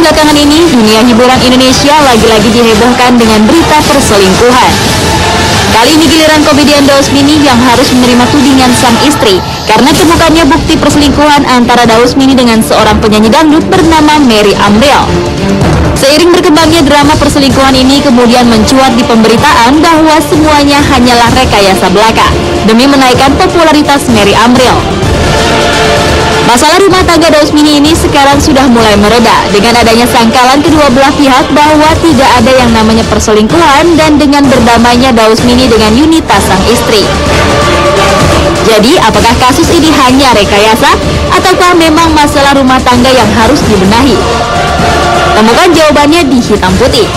belakangan ini, dunia hiburan Indonesia lagi-lagi dihebohkan dengan berita perselingkuhan. Kali ini giliran komedian Daus Mini yang harus menerima tudingan sang istri karena temukannya bukti perselingkuhan antara Daus Mini dengan seorang penyanyi dangdut bernama Merry Amriel. Seiring berkembangnya drama perselingkuhan ini kemudian mencuat di pemberitaan bahwa semuanya hanyalah rekayasa belaka demi menaikkan popularitas Merry Amriel. Masalah rumah tangga Daus Mini ini sekarang sudah mulai mereda dengan adanya sangkalan kedua belah pihak bahwa tidak ada yang namanya perselingkuhan dan dengan berdamainya Daus Mini dengan Yunita sang istri. Jadi, apakah kasus ini hanya rekayasa ataukah memang masalah rumah tangga yang harus dibenahi? Temukan jawabannya di Hitam Putih.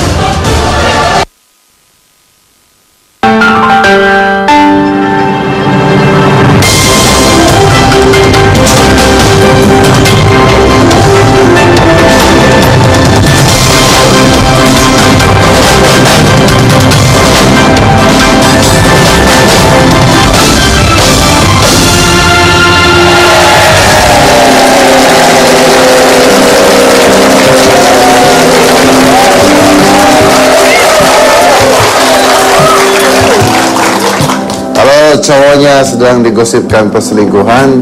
Cowoknya sedang digosipkan perselingkuhan,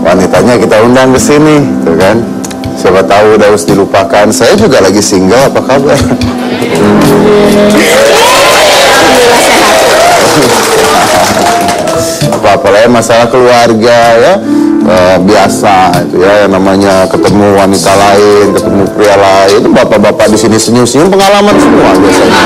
wanitanya kita undang ke sini, tuh kan? Siapa tahu Daus dilupakan. Saya juga lagi single, apa kabar? Apa-apa lah ya, masalah keluarga ya, biasa itu ya, yang namanya ketemu wanita lain, ketemu pria lain, itu bapak-bapak di sini senyum-senyum, pengalaman semua biasanya.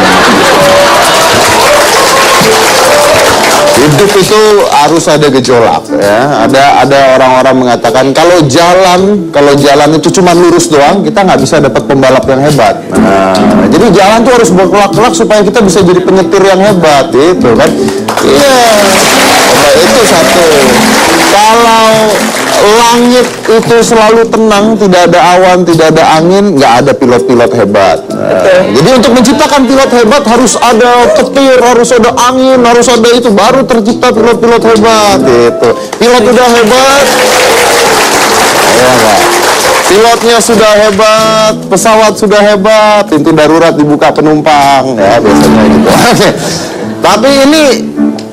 Hidup itu harus ada gejolak ya. Ada orang-orang mengatakan kalau jalan itu cuma lurus doang, kita nggak bisa dapat pembalap yang hebat. Nah, jadi jalan tuh harus berkelak-kelak supaya kita bisa jadi penyetir yang hebat, gitu kan? Iya, itu satu. Kalau langit itu selalu tenang, tidak ada awan, tidak ada angin, nggak ada pilot-pilot hebat. Jadi untuk menciptakan pilot hebat harus ada petir, harus ada angin, harus ada itu, baru tercipta pilot-pilot hebat. Gitu. Pilot udah hebat, ya enggak? Pilotnya sudah hebat, pesawat sudah hebat, pintu darurat dibuka penumpang, ya biasanya gitu. Tapi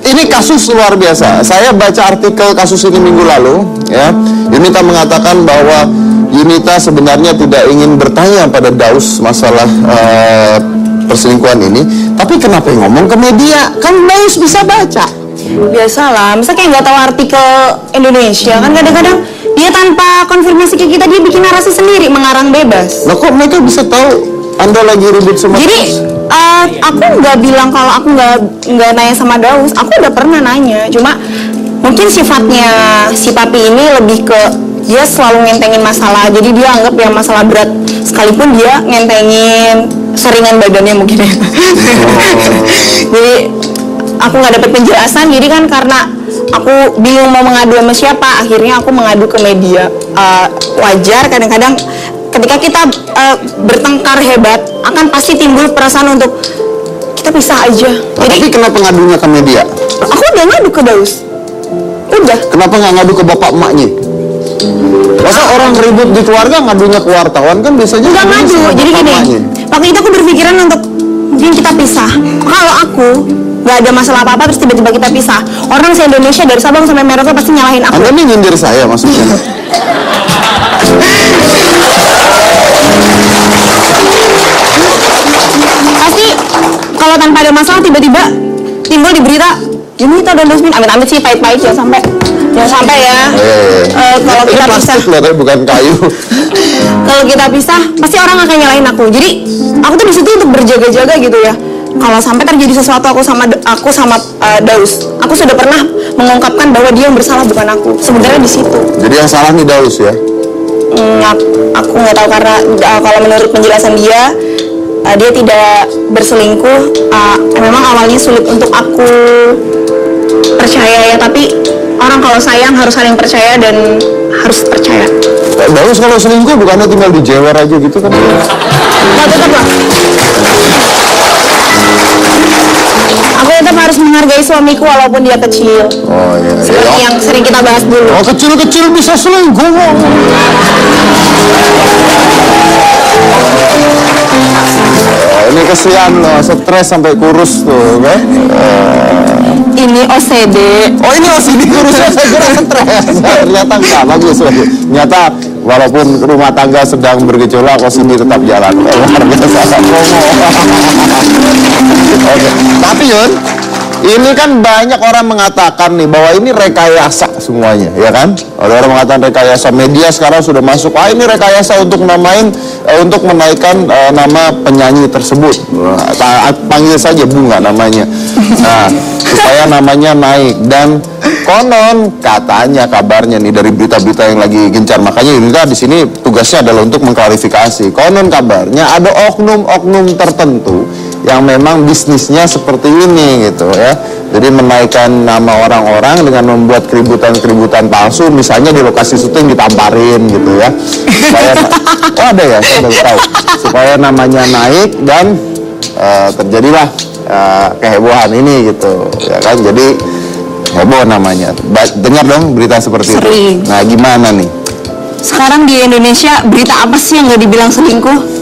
ini kasus luar biasa. Saya baca artikel kasus ini minggu lalu, ya. Yunita mengatakan bahwa Yunita sebenarnya tidak ingin bertanya pada Daus masalah perselingkuhan ini, tapi kenapa ngomong ke media? Kan Daus bisa baca. Biasalah, masa kayak nggak tahu artikel Indonesia kan, kadang-kadang dia tanpa konfirmasi ke kita dia bikin narasi sendiri, mengarang bebas. Nah kok mereka bisa tahu Anda lagi ribut sama Daus? Jadi aku nggak bilang kalau aku nggak nanya sama Daus, aku udah pernah nanya, cuma mungkin sifatnya si papi ini lebih ke dia selalu ngentengin masalah, jadi dia anggap yang masalah berat sekalipun dia ngentengin seringan badannya mungkin ya. Jadi aku nggak dapet penjelasan, jadi kan karena aku bingung mau mengadu sama siapa, akhirnya aku mengadu ke media. Wajar kadang-kadang ketika kita bertengkar hebat akan pasti timbul perasaan untuk kita pisah aja. Nah, jadi, tapi kenapa ngadunya ke media? Aku udah ngadu ke Daus. Udah. Kenapa nggak ngadu ke bapak emaknya? Masa orang ribut di keluarga ngadunya ke wartawan, kan biasanya nggak ngadu. Jadi gini, waktu itu aku berpikiran untuk mungkin kita pisah. Kalau aku nggak ada masalah apa-apa terus tiba-tiba kita pisah, orang se-Indonesia dari Sabang sampai Merauke pasti nyalahin aku. Anda nih nyindir saya maksudnya? Pasti kalau tanpa ada masalah tiba-tiba timbul di berita Yunita dan Daus Mini, amit-amit sih pahit-pahit ya sampai ya. Kalau kita pisah, loh, tapi bukan kayu. Kalau kita pisah pasti orang akan nyalahin aku. Jadi aku tuh di situ untuk berjaga-jaga gitu ya. Kalau sampai terjadi sesuatu aku sama Daus, aku sudah pernah mengungkapkan bahwa dia yang bersalah bukan aku. Sebenarnya di situ. Jadi yang salah nih Daus ya? Aku nggak tahu karena kalau menurut penjelasan dia tidak berselingkuh. Memang awalnya sulit untuk aku percaya ya, tapi orang kalau sayang harus saling percaya dan harus percaya. Daus kalau selingkuh bukannya tinggal di Jewer aja gitu kan? Nah, tetap lah. Aku tetap harus menghargai suamiku walaupun dia kecil. Oh iya. Seperti yang sering kita bahas dulu. Oh, kecil-kecil bisa selingkuh. Ini kesian loh, stres sampai kurus tuh, kan? Ini OCD. Oh ini OCD kurusnya, saya kira stres. Ternyata enggak, bagus. Ternyata walaupun rumah tangga sedang bergejolak, OCD tetap jalan. Luar biasa promo. Oke. Tapi Yun, ini kan banyak orang mengatakan nih bahwa ini rekayasa semuanya, ya kan? Ada orang mengatakan rekayasa, media sekarang sudah masuk. Ini rekayasa untuk menaikkan nama penyanyi tersebut. Panggil saja Bunga namanya. Nah, supaya namanya naik, dan konon katanya kabarnya nih dari berita-berita yang lagi gencar, makanya ini di sini tugasnya adalah untuk mengklarifikasi. Konon kabarnya ada oknum-oknum tertentu yang memang bisnisnya seperti ini gitu ya. Jadi menaikkan nama orang-orang dengan membuat keributan-keributan palsu, misalnya di lokasi syuting ditamparin gitu ya. Supaya ada ya, saya baru tahu. Supaya namanya naik dan terjadilah kehebohan ini gitu ya kan. Jadi heboh namanya. Dengar dong berita seperti Sering. itu. Nah, gimana nih? Sekarang di Indonesia berita apa sih yang nggak dibilang selingkuh?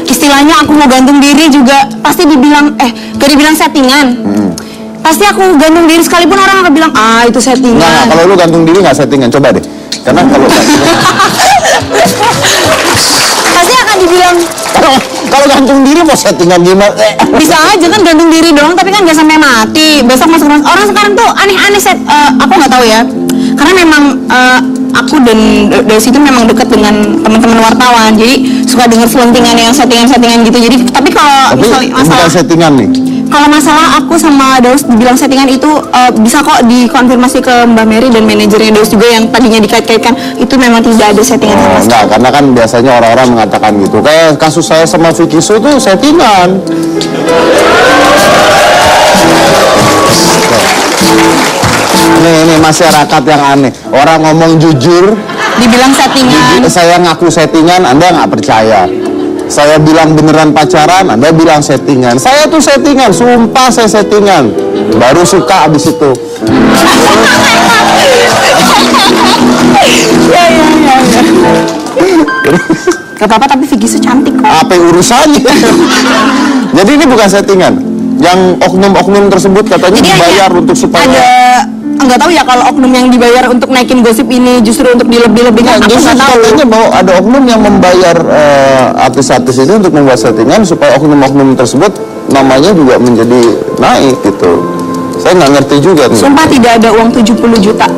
Istilahnya aku mau gantung diri juga pasti dibilang gak dibilang settingan. Pasti aku gantung diri sekalipun orang akan bilang itu settingan. Nah, kalau lu gantung diri nggak settingan, coba deh. Karena kalau pasti akan dibilang kalau gantung diri mau settingan gimana? bisa aja kan gantung diri doang, tapi kan nggak sampai mati. Besok masuk orang sekarang tuh aneh-aneh aku nggak tahu ya. Karena memang aku dan dari situ memang dekat dengan teman-teman wartawan, jadi suka dengar selentingan yang settingan gitu. Jadi tapi kalau misalnya masalah bukan settingan nih. Kalau masalah aku sama Daus dibilang settingan itu bisa kok dikonfirmasi ke Mbak Mary dan manajernya Daus juga yang tadinya dikait-kaitkan itu memang tidak ada settingan sama sekali. Enggak, karena kan biasanya orang-orang mengatakan gitu. Kayak kasus saya sama Vicky Su tuh settingan. Ini masyarakat yang aneh. Orang ngomong jujur, Dibilang settingan. saya ngaku settingan, Anda nggak percaya. Saya bilang beneran pacaran, Anda bilang settingan. Saya tuh settingan, sumpah saya settingan. Baru suka abis itu. Gak apa-apa, tapi Vicky Su cantik kok. Apa urusannya? Jadi ini bukan settingan. Yang oknum-oknum tersebut katanya Jadi dibayar untuk supaya nggak tahu ya kalau oknum yang dibayar untuk naikin gosip ini justru untuk dilebih-lebihkan. Aku justru nggak tahu. katanya bahwa ada oknum yang membayar artis-artis ini untuk membuat settingan supaya oknum-oknum tersebut namanya juga menjadi naik gitu. Saya nggak ngerti juga nih. Sumpah tidak ada uang 70 juta.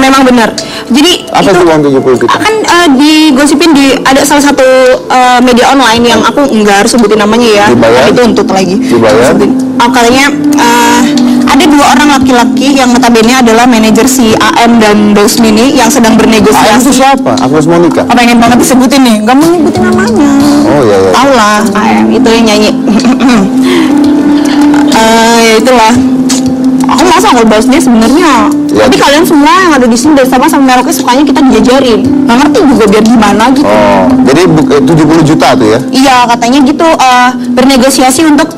Memang benar. Jadi Apa itu uang 70 juta? Kan digosipin di ada salah satu media online yang aku nggak harus sebutin namanya ya. Dibayar? Itu untuk lagi. Dibayar? Katanya ada 2 orang laki-laki yang notabene adalah manajer si AM dan Daus Mini yang sedang AM itu bernegosiasi. siapa? Agnes Monica? Pengen banget disebutin nih, nggak mau nyebutin namanya. Oh iya iya. Tahu lah, AM itu yang nyanyi. Ya itulah. Aku masa ngebahas dia sebenarnya. Ya. Tapi kalian semua yang ada di sini dari Sabang sampai Merauke sukanya kita dijajarin. Nggak ngerti juga biar gimana gitu. Oh, jadi 70 juta tuh ya? Iya, katanya gitu bernegosiasi untuk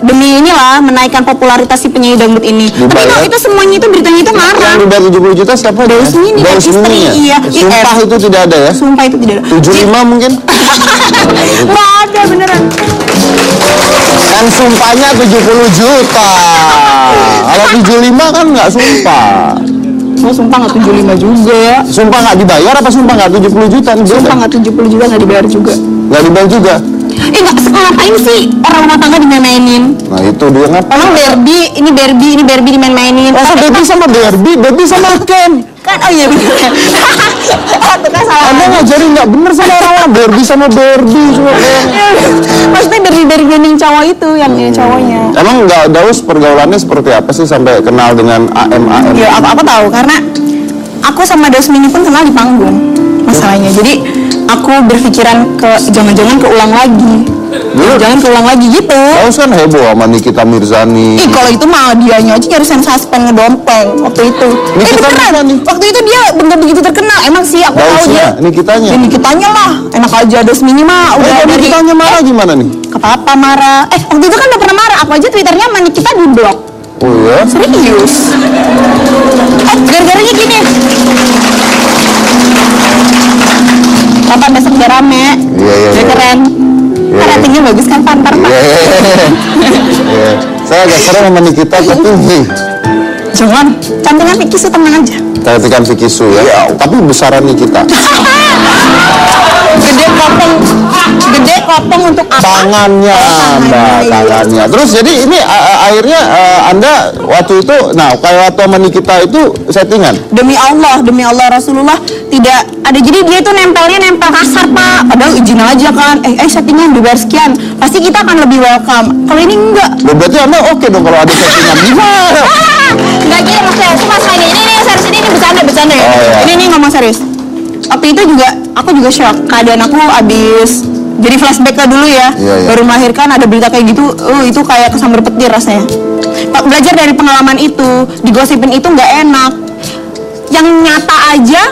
demi inilah menaikkan popularitas si penyanyi dangdut ini. Tapi Dibayar? kalau itu semuanya itu beritanya itu ngarang. Yang dibayar 70 juta siapa? Daus Mini, Daus istri, Mini ya? iya. Sumpah itu tidak ada ya? Sumpah itu tidak ada. 75 mungkin? Nggak ada beneran. Kan sumpahnya 70 juta. Kalau 75 kan nggak sumpah. Oh, sumpah nggak 75 juga. Sumpah nggak dibayar apa sumpah nggak 70 juta? Sumpah nggak 70 juga nggak dibayar juga. Nggak dibayar juga. Nggak, ngapain sih orang rumah tangga dimain-mainin? Nah itu dia ngapain? Emang ini Barbie dimain-mainin. Masa Baby sama Baby sama Ken? Kan, oh iya bener. Itu kan salah. Anda ngajarin nggak bener sama orang Barbie sama Barbie cuma Maksudnya dari gandeng cowok itu yang ini cowoknya. Emang nggak Daus pergaulannya seperti apa sih sampai kenal dengan AM? Ya aku tahu karena aku sama Daus Mini pun kenal di panggung masalahnya. Jadi aku berpikiran jangan-jangan keulang lagi. Jangan keulang lagi gitu. Daus kan heboh sama Nikita Mirzani. Kalau itu mah dianya aja nyari sensasi ngedompeng waktu itu. Nikita Beneran. mana nih? Waktu itu dia bener begitu terkenal. Emang sih aku tahu dia. Nikitanya. Ya Nikitanya lah. Enak aja Daus Mini mah udah dari Nikitanya marah gimana nih? ke papa marah. Waktu itu kan udah pernah marah. Aku aja Twitternya sama Nikita di blok. Oh ya? Serius. Gara-garanya gini. Papa besok biar rame. Biar keren. Kan ratingnya bagus kan Pantar Pak. Iya. Saya agak serem sama Nikita ketinggi. Jangan, cantingan Vicky Su tenang aja. Cantikan Vicky Su ya. Tapi besaran Nikita. Gede kopong untuk apa? Tangannya, Mbak, tangannya. Terus jadi ini akhirnya Anda waktu itu, nah kayak waktu sama Nikita itu settingan? Demi Allah Rasulullah tidak ada. Jadi dia itu nempel kasar Pak. Padahal izin aja kan. Settingan dibayar sekian. Pasti kita akan lebih welcome. Kalau ini enggak. Berarti Anda oke dong kalau ada settingan. Gimana? Enggak gini maksudnya. Itu masalahnya ini serius, ini bercanda ya. Oh, iya. Ini ngomong serius. Waktu itu juga aku juga shock. Keadaan aku abis jadi flashback ke dulu ya. Baru melahirkan ada berita kayak gitu. Itu kayak kesambar petir rasanya. Belajar dari pengalaman itu, digosipin itu nggak enak. Yang nyata aja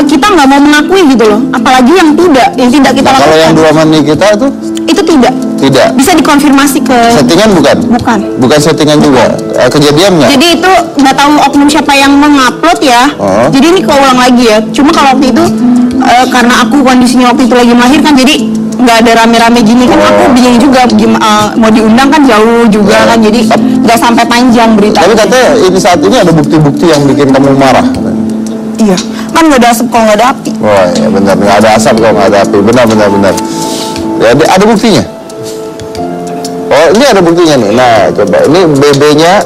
kita nggak mau mengakui gitu loh. Apalagi yang tidak kita lakukan. Kalau yang dua mani kita itu tidak. Bisa dikonfirmasi ke. Settingan bukan? Bukan settingan juga. Kejadian nggak? Jadi itu nggak tahu oknum siapa yang mengupload ya. Jadi ini keulang lagi ya. Cuma kalau waktu itu karena aku kondisinya waktu itu lagi melahirkan, jadi nggak ada rame-rame gini kan. Aku bingung juga mau diundang kan jauh juga kan. Jadi nggak sampai panjang berita. Tapi katanya ini saat ini ada bukti-bukti yang bikin kamu marah. Iya. Kan nggak ada asap kalau nggak ada api. Wah ya benar, nggak ada asap kalau nggak ada api. Benar. Ya, ada buktinya. Oh ini ada buktinya nih. Nah coba ini BB-nya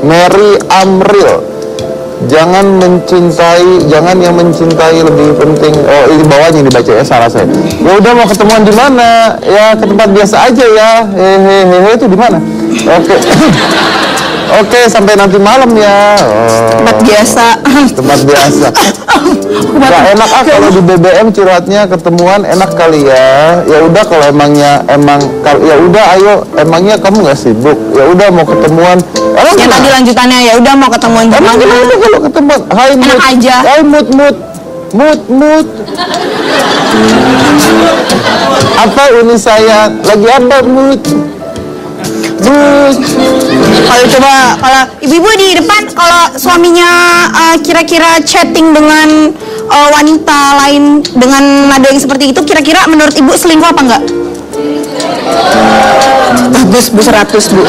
Mary Amril. Jangan yang mencintai lebih penting. Oh ini bawahnya dibaca ya, salah saya. Ya udah mau ketemuan di mana? Ya ke tempat biasa aja ya. Hehehe itu di mana? Oke. Oke, sampai nanti malam ya. Tempat biasa. Gak enak kalau di BBM curhatnya ketemuan enak kali ya. Ya udah kalau ya udah ayo, emangnya kamu nggak sibuk? Ya udah mau ketemuan. Ya tadi lanjutannya ya udah mau ketemuan gimana? Gimana kalau ketemuan? Hai Mut. Enak aja. Hai Mut. Apa ini sayang? Lagi apa Mut? Kalau ibu-ibu di depan, kalau suaminya kira-kira chatting dengan wanita lain dengan nada yang seperti itu, kira-kira menurut ibu selingkuh apa enggak? Bu 100 Bu.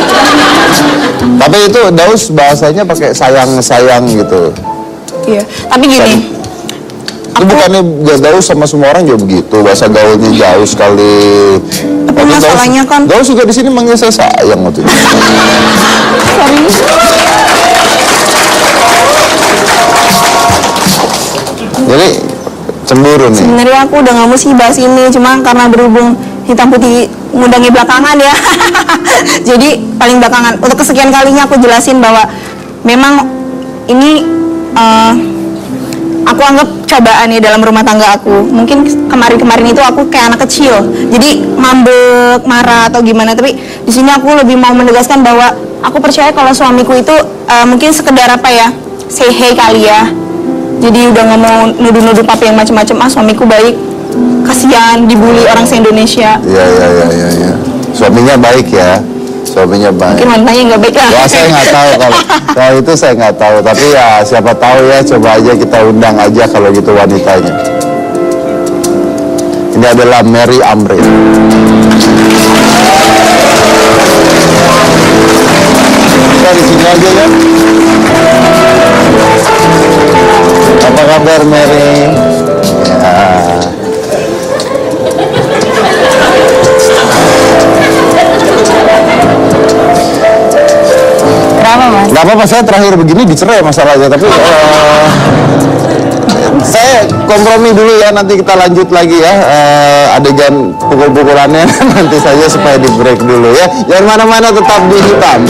Tapi itu Daus bahasanya pakai sayang gitu. Iya, tapi gini. Itu bukannya Daus sama semua orang juga begitu, bahasa gaulnya jauh sekali. Tapi masalahnya kan Daus juga di sini manggil saya sayang waktu itu. Jadi cemburu nih. Sebenarnya aku udah nggak mesti bahas ini, cuma karena berhubung hitam putih ngundangi belakangan ya. Jadi paling belakangan. Untuk kesekian kalinya aku jelasin bahwa memang ini aku anggap cobaan ya dalam rumah tangga aku. Mungkin kemarin itu aku kayak anak kecil, jadi ngambek, marah atau gimana. Tapi di sini aku lebih mau menegaskan bahwa aku percaya kalau suamiku itu mungkin sekedar apa ya, say hey kali ya. Jadi udah nggak mau nuduh-nuduh papi yang macam-macam. Suamiku baik, kasihan dibully orang se-Indonesia. Iya. Suaminya baik ya. Suaminya baik. Mungkin wanitanya nggak baik lah. Ya saya nggak tahu kalau itu saya nggak tahu. Tapi ya siapa tahu ya, coba aja kita undang aja kalau gitu wanitanya. Ini adalah Mary Amril. Kita di sini aja ya. Apa kabar Mary? Ya. Gak apa-apa, saya terakhir begini dicerai masalahnya, tapi saya kompromi dulu ya, nanti kita lanjut lagi ya adegan pukul-pukulannya nanti saja supaya di break dulu ya. Jangan mana-mana, tetap di Hitam.